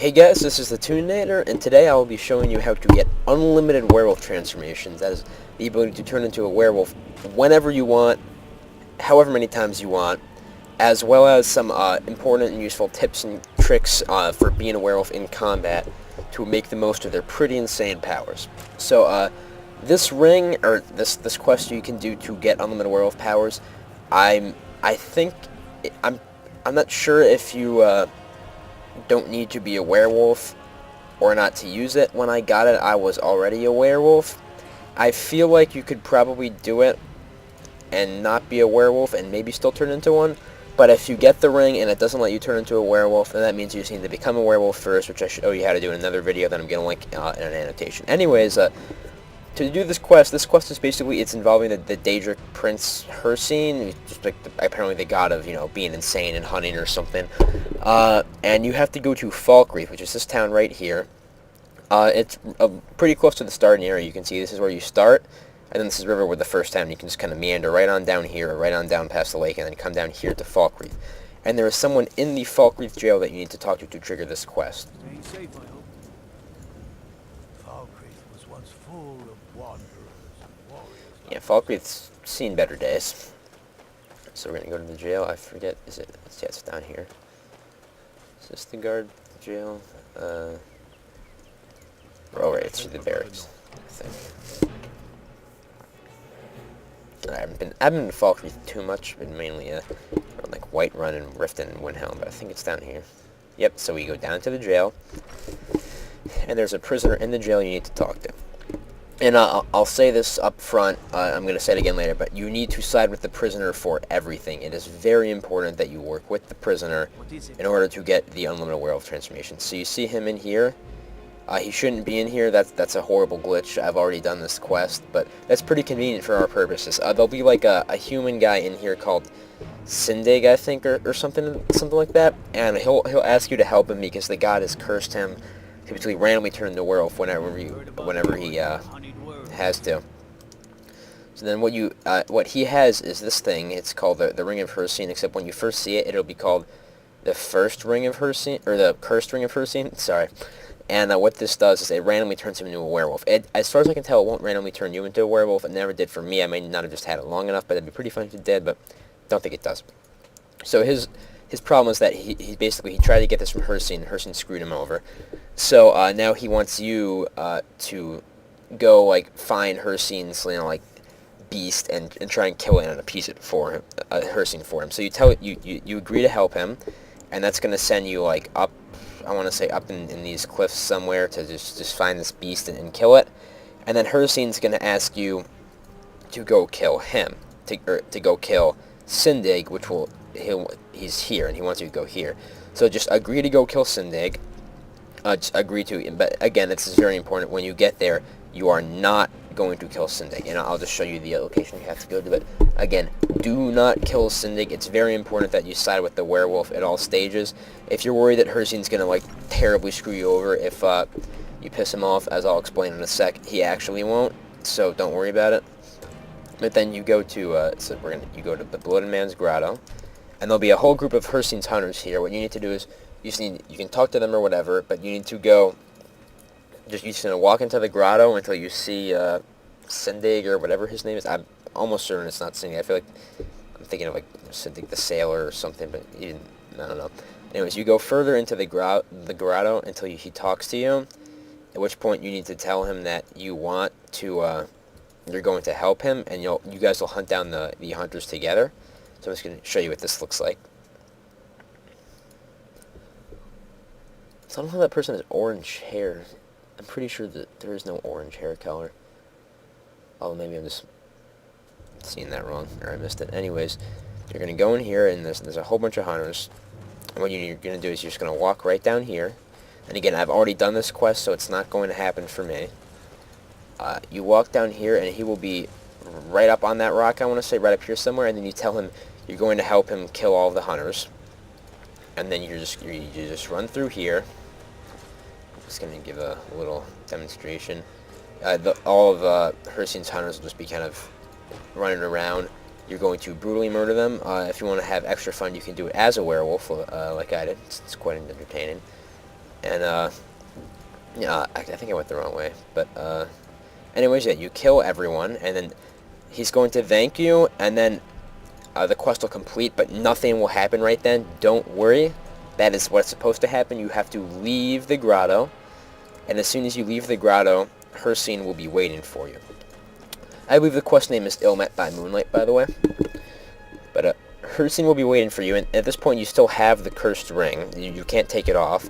Hey guys, this is the Tuninator, and today I will be showing you how to get unlimited werewolf transformations. That is the ability to turn into a werewolf whenever you want, however many times you want, as well as some important and useful tips and tricks for being a werewolf in combat to make the most of their pretty insane powers. So this ring, or this quest you can do to get unlimited werewolf powers, I think I'm not sure if you don't need to be a werewolf or not to use it. When I got it, I was already a werewolf. I feel like you could probably do it and not be a werewolf and maybe still turn into one. But if you get the ring and it doesn't let you turn into a werewolf, then that means you just need to become a werewolf first, which I show you how to do in another video that I'm going to link in an annotation. Anyways, to do this quest is basically, it's involving the Daedric Prince Hircine, just like apparently the god of, being insane and hunting or something. And you have to go to Falkreath, which is this town right here. It's pretty close to the starting area. You can see this is where you start, and then this is river where the first town. You can just kind of meander right on down here, or right on down past the lake, and then come down here to Falkreath. And there is someone in the Falkreath jail that you need to talk to trigger this quest. Stay safe, I hope. Falkreath was once full of wanderers and warriors. Yeah, Falkreath's seen better days. So we're gonna go to the jail. I forget, yeah, it's down here. Is this the guard jail? Oh right, it's the barracks, I think. I haven't been to Falkreath too much, been mainly around like Whiterun and Riften and Windhelm, but I think it's down here. Yep, so we go down to the jail, and there's a prisoner in the jail you need to talk to. And I'll say this up front, I'm going to say it again later, but you need to side with the prisoner for everything. It is very important that you work with the prisoner in order to get the unlimited werewolf transformation. So you see him in here. He shouldn't be in here. That's a horrible glitch. I've already done this quest, but that's pretty convenient for our purposes. There'll be like a human guy in here called Sindig, I think, or something like that, and he'll ask you to help him because the god has cursed him to basically randomly turn into a werewolf whenever he has to. So then what he has is this thing. It's called the Ring of Hircine, except when you first see it, it'll be called the First Ring of Hircine, or the Cursed Ring of Hircine. Sorry. And what this does is it randomly turns him into a werewolf. As far as I can tell, it won't randomly turn you into a werewolf. It never did for me. I may not have just had it long enough, but it'd be pretty funny if it did, but don't think it does. So his problem is that he tried to get this from Hircine. Hircine screwed him over. So now he wants you to go like find Hircine's beast and try and kill it and appease it for him, Hircine for him. So you agree to help him, and that's gonna send you like up. I want to say up in these cliffs somewhere to just find this beast and kill it, and then Hircine's gonna ask you to go kill him, to go kill Sindig, he's here and he wants you to go here. So just agree to go kill Sindig. Just agree to, but again, this is very important. When you get there, you are not going to kill Sindig, and I'll just show you the location you have to go to. But again, do not kill Sindig. It's very important that you side with the werewolf at all stages. If you're worried that Hircine's gonna terribly screw you over if you piss him off, as I'll explain in a sec, he actually won't. So don't worry about it. But then you go to you go to the Bloated Man's Grotto, and there'll be a whole group of Hircine's hunters here. What you need to do is you can talk to them or whatever, but you need to go. You're just gonna walk into the grotto until you see Sindig or whatever his name is. I'm almost certain it's not Sindig. I feel like I'm thinking of Sindig the Sailor or something, but I don't know. Anyways, you go further into the grotto until he talks to you. At which point you need to tell him that you want to. You're going to help him, and you guys will hunt down the hunters together. So I'm just gonna show you what this looks like. So I don't know how that person has orange hair. I'm pretty sure that there is no orange hair color. Oh, maybe I'm just seeing that wrong, or I missed it. Anyways, you're going to go in here, and there's a whole bunch of hunters. And what you're going to do is you're just going to walk right down here. And again, I've already done this quest, so it's not going to happen for me. You walk down here, and he will be right up on that rock, I want to say, right up here somewhere. And then you tell him you're going to help him kill all the hunters. And then you just run through here. Just going to give a little demonstration. All of Hircine's hunters will just be kind of running around. You're going to brutally murder them. If you want to have extra fun, you can do it as a werewolf, like I did. It's quite entertaining. And, yeah, I think I went the wrong way. But, anyways, yeah, you kill everyone, and then he's going to thank you, and then the quest will complete, but nothing will happen right then. Don't worry. That is what's supposed to happen. You have to leave the grotto, and as soon as you leave the grotto, Hircine will be waiting for you. I believe the quest name is Ill Met by Moonlight, by the way. But Hircine will be waiting for you, and at this point you still have the cursed ring. You can't take it off.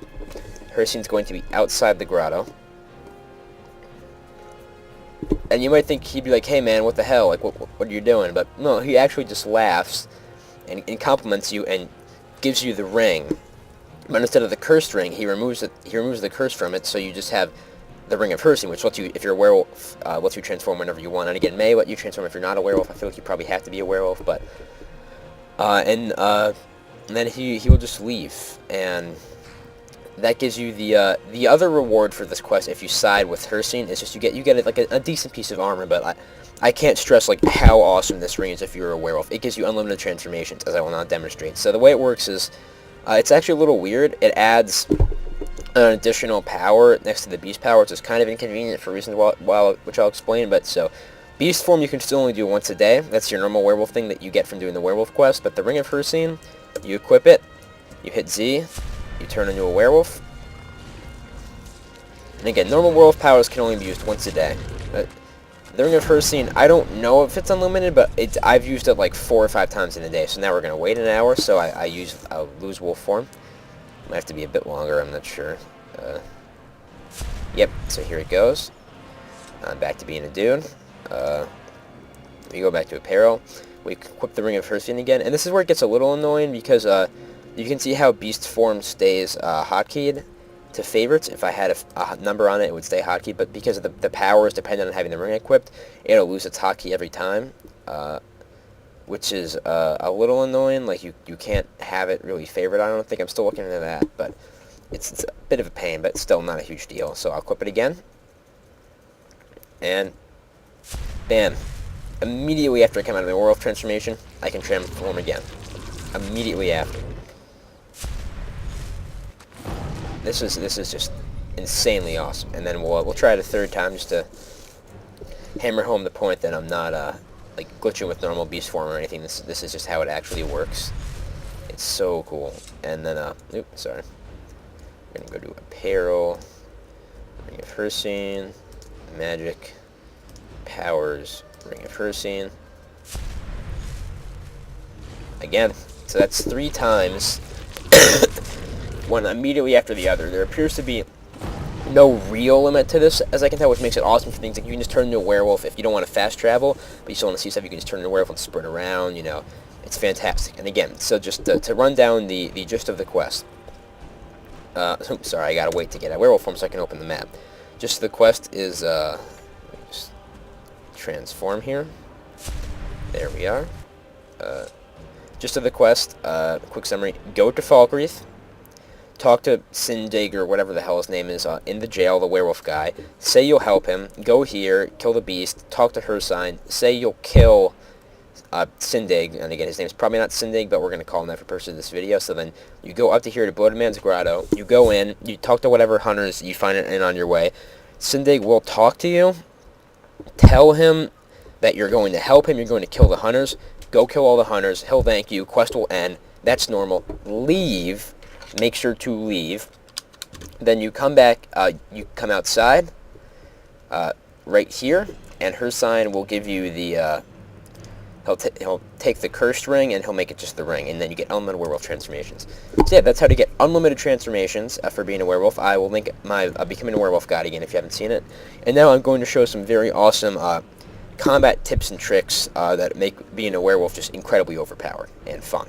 Hircine's going to be outside the grotto. And you might think he'd be like, hey man, what the hell, like, what are you doing? But no, he actually just laughs and compliments you and gives you the ring. But instead of the cursed ring, he removes the curse from it, so you just have the Ring of Hircine, which lets you, if you're a werewolf, lets you transform whenever you want. And again, may let you transform if you're not a werewolf. I feel like you probably have to be a werewolf, but and then he will just leave, and that gives you the other reward for this quest. If you side with Hircine, is just you get like a decent piece of armor. But I can't stress like how awesome this ring is if you're a werewolf. It gives you unlimited transformations, as I will now demonstrate. So the way it works is it's actually a little weird. It adds an additional power next to the beast power, which is kind of inconvenient for reasons which I'll explain. But so beast form you can still only do once a day. That's your normal werewolf thing that you get from doing the werewolf quest. But the Ring of Hircine, you equip it, you hit Z, you turn into a werewolf. And again, normal werewolf powers can only be used once a day. But the Ring of Hircine, I don't know if it's unlimited, but I've used it like 4 or 5 times in a day. So now we're going to wait an hour, so I'll lose wolf form. Might have to be a bit longer, I'm not sure. Yep, so here it goes. I'm back to being a dude. We go back to apparel. We equip the Ring of Hircine again, and this is where it gets a little annoying because you can see how beast form stays hotkeyed to favorites. If I had a number on it, it would stay hotkeyed, but because of the power is dependent on having the ring equipped, it'll lose its hotkey every time, which is a little annoying. Like you can't have it really favored. I don't think. I'm still looking into that, but it's a bit of a pain, but still not a huge deal. So I'll equip it again, and bam! Immediately after I come out of my werewolf transformation, I can transform again. Immediately after. This is just insanely awesome. And then we'll try it a third time just to hammer home the point that I'm not like glitching with normal beast form or anything. This is just how it actually works. It's so cool. And then oops, sorry. We're gonna go to apparel, Ring of Hircine, magic, powers, Ring of Hircine. Again, so that's 3 times. One immediately after the other. There appears to be no real limit to this, as I can tell, which makes it awesome for things like you can just turn into a werewolf if you don't want to fast travel, but you still want to see stuff. You can just turn into a werewolf and sprint around. You know, it's fantastic. And again, so just to run down the gist of the quest. Oops, sorry, I gotta wait to get a werewolf form so I can open the map. Just the quest is let me just transform here. There we are. Gist of the quest. Quick summary: go to Falkreath. Talk to Sindig, or whatever the hell his name is, in the jail, the werewolf guy. Say you'll help him. Go here, kill the beast, talk to Hircine. Say you'll kill Sindig, and again, his name's probably not Sindig, but we're going to call him that for purposes of this video. So then you go up to here to Bloated Man's Grotto. You go in, you talk to whatever hunters you find in on your way. Sindig will talk to you. Tell him that you're going to help him, you're going to kill the hunters. Go kill all the hunters. He'll thank you. Quest will end. That's normal. Leave. Make sure to leave. Then you come back, you come outside, right here, and Hircine will give you the, he'll take the cursed ring, and he'll make it just the ring, and then you get unlimited werewolf transformations. So yeah, that's how to get unlimited transformations for being a werewolf. I will link my Becoming a Werewolf guide again if you haven't seen it. And now I'm going to show some very awesome combat tips and tricks that make being a werewolf just incredibly overpowered and fun.